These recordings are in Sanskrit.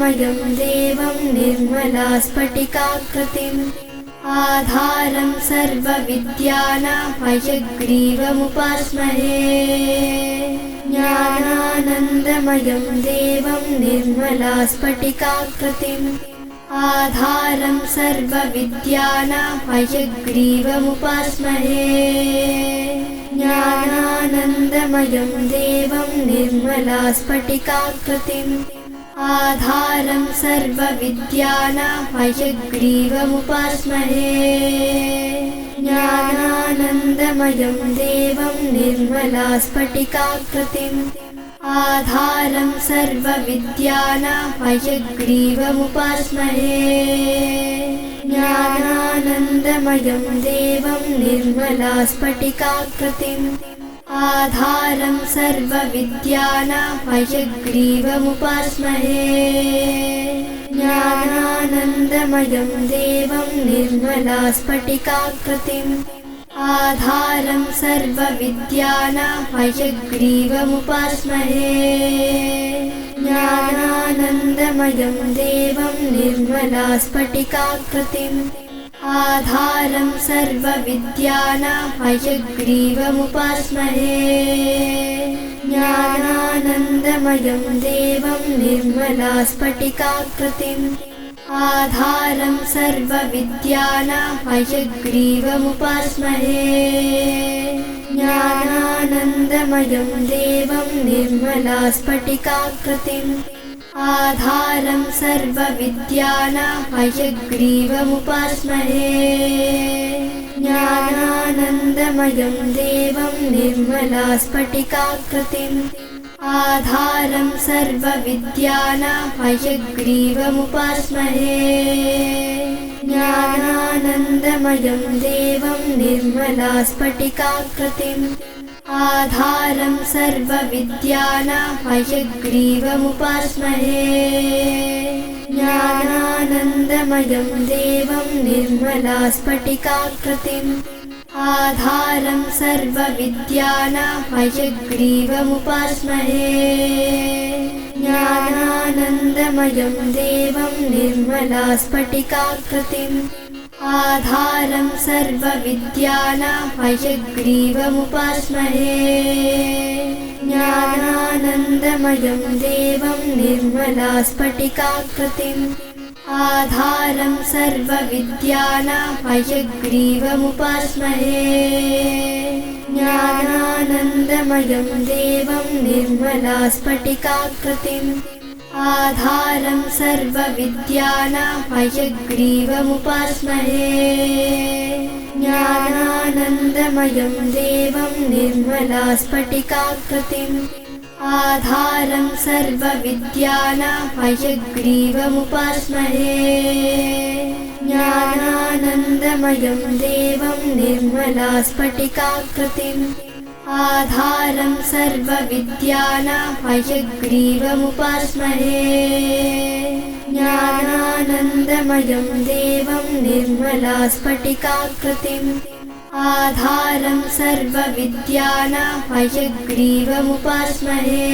ज्ञानानन्दमयं देवं निर्मलास्फटिकाकृतिम् आधारं सर्वविद्यानां हयग्रीवमुपास्महे। ज्ञानानन्दमयं देवं निर्मलास्फटिकाकृतिम् आधारं सर्वविद्यानां हयग्रीवमुपास्महे। ज्ञानानन्दमयं देवं निर्मलास्फटिकाकृतिम् आधारं सर्वविद्यानां हयग्रीवमुपास्महे। ज्ञानानन्दमयं देवं निर्मलास्फटिकाकृतिम् आधारं सर्वविद्यानां हयग्रीवमुपास्महे। ज्ञानानन्दमयं देवं निर्मलास्फटिकाकृतिम् आधारं सर्वविद्यानां हयग्रीवमुपास्महे। ज्ञानानन्दमयं देवं निर्मलास्फटिकाकृतिम् आधारं सर्वविद्यानां हयग्रीवमुपास्महे। ज्ञानानन्दमयं देवं निर्मलास्फटिकाकृतिम् आधारं सर्वविद्यानां हयग्रीवमुपास्महे। ज्ञानानन्दमयं देवं निर्मलास्फटिकाकृतिम् आधारं सर्वविद्यानां हयग्रीवमुपास्महे। ज्ञानानन्दमयं देवं निर्मलास्फटिकाकृतिम् आधारं सर्वविद्यानां हयग्रीवमुपास्महे। ज्ञानानन्दमयं देवं निर्मलास्फटिकाकृतिम् आधारं सर्वविद्यानां हयग्रीवमुपास्महे। ज्ञानानन्दमयं देवं निर्मलास्फटिकाकृतिम् आधारं सर्वविद्यानां हयग्रीवमुपास्महे। ज्ञानानन्दमयं देवं निर्मलास्फटिकाकृतिम् आधारं सर्वविद्यानां हयग्रीवमुपास्महे। ज्ञानानन्दमयं देवं निर्मलास्फटिकाकृतिम् आधारं सर्वविद्यानां हयग्रीवमुपास्महे। ज्ञानानन्दमयं देवं निर्मलास्फटिकाकृतिम् आधारं सर्वविद्यानां हयग्रीवमुपास्महे। ज्ञानानन्दमयं देवं निर्मलास्फटिकाकृतिम् आधारं सर्वविद्यानां हयग्रीवमुपास्महे। ज्ञानानन्दमयं देवं निर्मलास्फटिकाकृतिम् आधारं सर्वविद्यानां हयग्रीवमुपास्महे। ज्ञानानन्दमयं देवं निर्मलास्फटिकाकृतिम् आधारं सर्वविद्यानां हयग्रीवमुपास्महे। ज्ञानानन्दमयं देवं निर्मलास्फटिकाकृतिम् आधारं सर्वविद्यानां हयग्रीवमुपास्महे।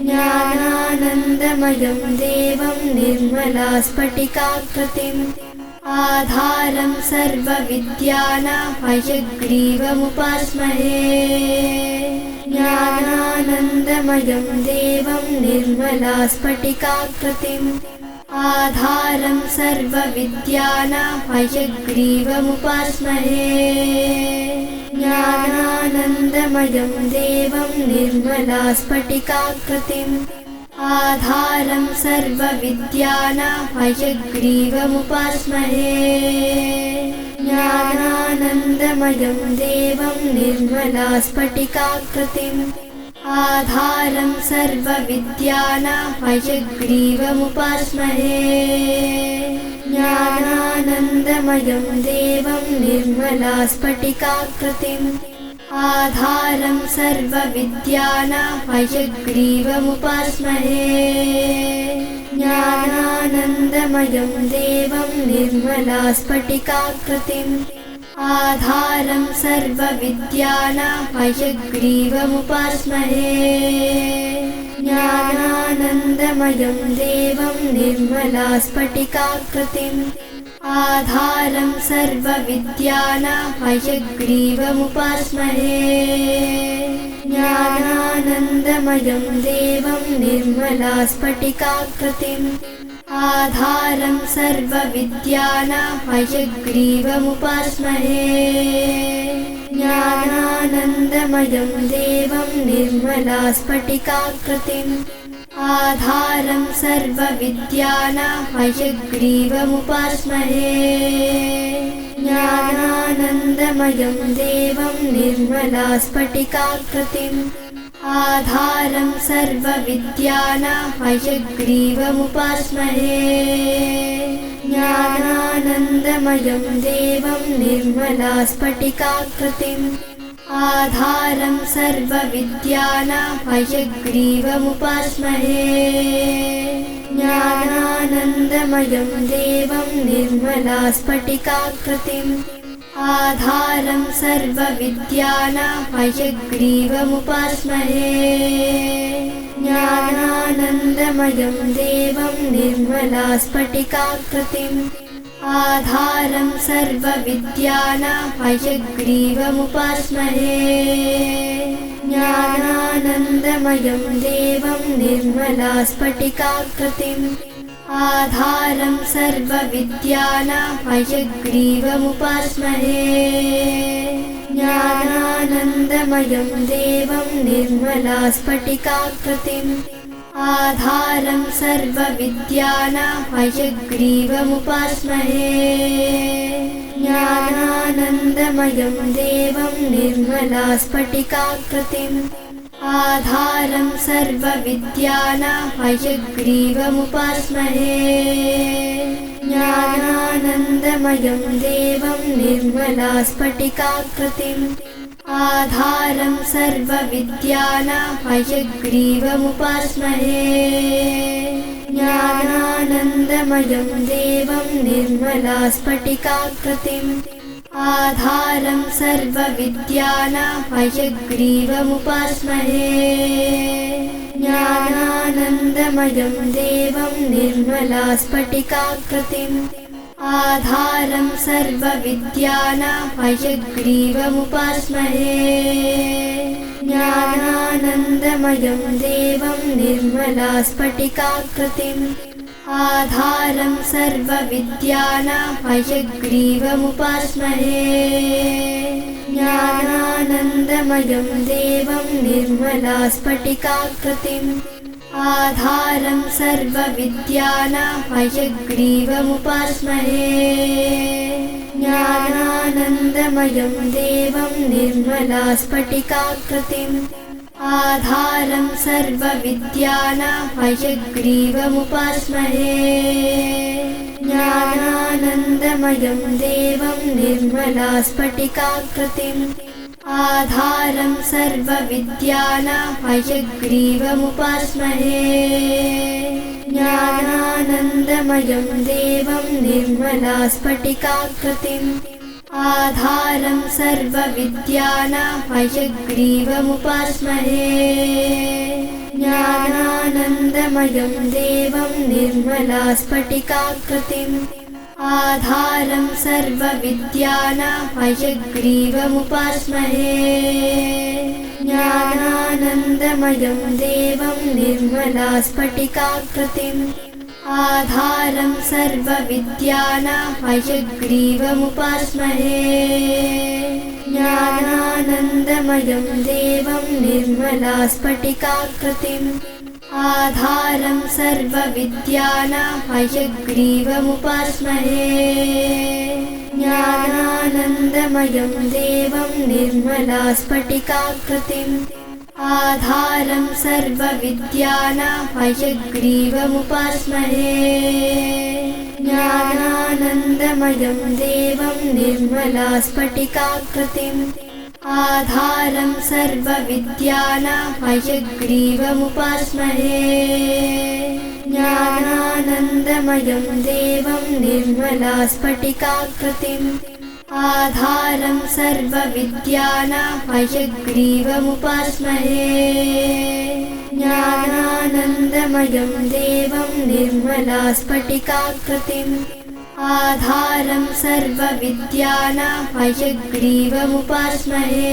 ज्ञानानन्दमयं देवं निर्मलास्फटिकाकृतिम् आधारं सर्वविद्यानां हयग्रीवमुपास्महे। ज्ञानानन्दमयं देवं निर्मलास्फटिकाकृतिम् आधारं सर्वविद्यानां हयग्रीवमुपास्महे। ज्ञानानन्दमयं देवं निर्मलास्फटिकाकृतिम् आधारं सर्वविद्यानां हयग्रीवमुपास्महे। ज्ञानानन्दमयं देवं निर्मलास्फटिकाकृतिम् आधारं सर्वविद्यानां हयग्रीवमुपास्महे। ज्ञानानन्दमयं देवं निर्मलास्फटिकाकृतिम् आधारं सर्वविद्यानां हयग्रीवमुपास्महे। ज्ञानानन्दमयं देवं निर्मलास्फटिकाकृतिम् आधारं सर्वविद्यानां हयग्रीवमुपास्महे। ज्ञानानन्दमयं देवं निर्मलास्फटिकाकृतिम् आधारं सर्वविद्यानां हयग्रीवमुपास्महे ज्ञानानन्दमयं देवं निर्मलास्फटिकाकृतिम् आधारं सर्वविद्यानां हयग्रीवमुपास्महे ज्ञानानन्दमयं देवं निर्मलास्फटिकाकृतिम् आधारं सर्वविद्यानां हयग्रीवमुपास्महे ज्ञानानन्दमयं देवं निर्मलास्फटिकाकृतिम् आधारं सर्वविद्यानां हयग्रीवमुपास्महे ज्ञानानन्दमयं देवं निर्मलास्फटिकाकृतिम् आधारं सर्वविद्यानां हयग्रीवमुपास्महे ज्ञानानन्दमयं देवं निर्मलास्फटिकाकृतिम् आधारं सर्वविद्यानां हयग्रीवमुपास्महे ज्ञानानन्दमयं देवं निर्मलास्फटिकाकृतिम् आधारं सर्वविद्यानां हयग्रीवमुपास्महे ज्ञानानन्दमयं देवं निर्मलास्फटिकाकृतिम् आधारं सर्वविद्यानां हयग्रीवमुपास्महे ज्ञानानन्दमयं देवं निर्मलास्फटिकाकृतिम् आधारं सर्वविद्यानां हयग्रीवमुपास्महे ज्ञानानन्दमयं देवं निर्मलास्फटिकाकृतिम् आधारं सर्वविद्यानां हयग्रीवमुपास्महे ज्ञानानन्दमयं देवं निर्मलास्फटिकाकृतिम् आधारं सर्वविद्यानां हयग्रीवमुपास्महे ज्ञानानन्दमयं देवं निर्मलास्फटिकाकृतिम् आधारं सर्वविद्यानां हयग्रीवमुपास्महे ज्ञानानन्दमयं देवं निर्मलास्फटिकाकृतिम् आधारं सर्वविद्यानां हयग्रीवमुपास्महे ज्ञानानन्दमयं देवं निर्मलास्फटिकाकृतिम् आधारं सर्वविद्यानां हयग्रीवमुपास्महे ज्ञानानन्दमयं देवं निर्मलास्फटिकाकृतिम् आधारं सर्वविद्यानां हयग्रीवमुपास्महे ज्ञानानन्दमयं देवं निर्मलास्फटिकाकृतिम् आधारं सर्वविद्यानां हयग्रीवमुपास्महे ज्ञानानन्दमयं देवं निर्मलास्फटिकाकृतिम् आधारं सर्वविद्यानां हयग्रीवमुपास्महे ज्ञानानन्दमयं देवं निर्मलास्फटिकाकृतिम् आधारं सर्वविद्यानां हयग्रीवमुपास्महे ज्ञानानन्दमयं देवं निर्मलास्फटिकाकृतिम् आधारं सर्वविद्यानां हयग्रीवमुपास्महे ज्ञानानन्दमयं देवं निर्मलास्फटिकाकृतिम् आधारं सर्वविद्यानां हयग्रीवमुपास्महे ज्ञानानन्दमयं देवं निर्मलास्फटिकाकृतिम् आधारं सर्वविद्यानां हयग्रीवमुपास्महे ज्ञानानन्दमयं देवं निर्मलास्फटिकाकृतिम् आधारं सर्वविद्यानां हयग्रीवमुपास्महे ज्ञानानन्दमयं देवं निर्मलास्फटिकाकृतिम् आधारं सर्वविद्यानां हयग्रीवमुपास्महे ज्ञानानन्दमयं देवं निर्मलास्फटिकाकृतिम् आधारं सर्वविद्यानां हयग्रीवमुपास्महे ज्ञानानन्दमयं देवं निर्मलास्फटिकाकृतिम् आधारं सर्वविद्यानां हयग्रीवमुपास्महे।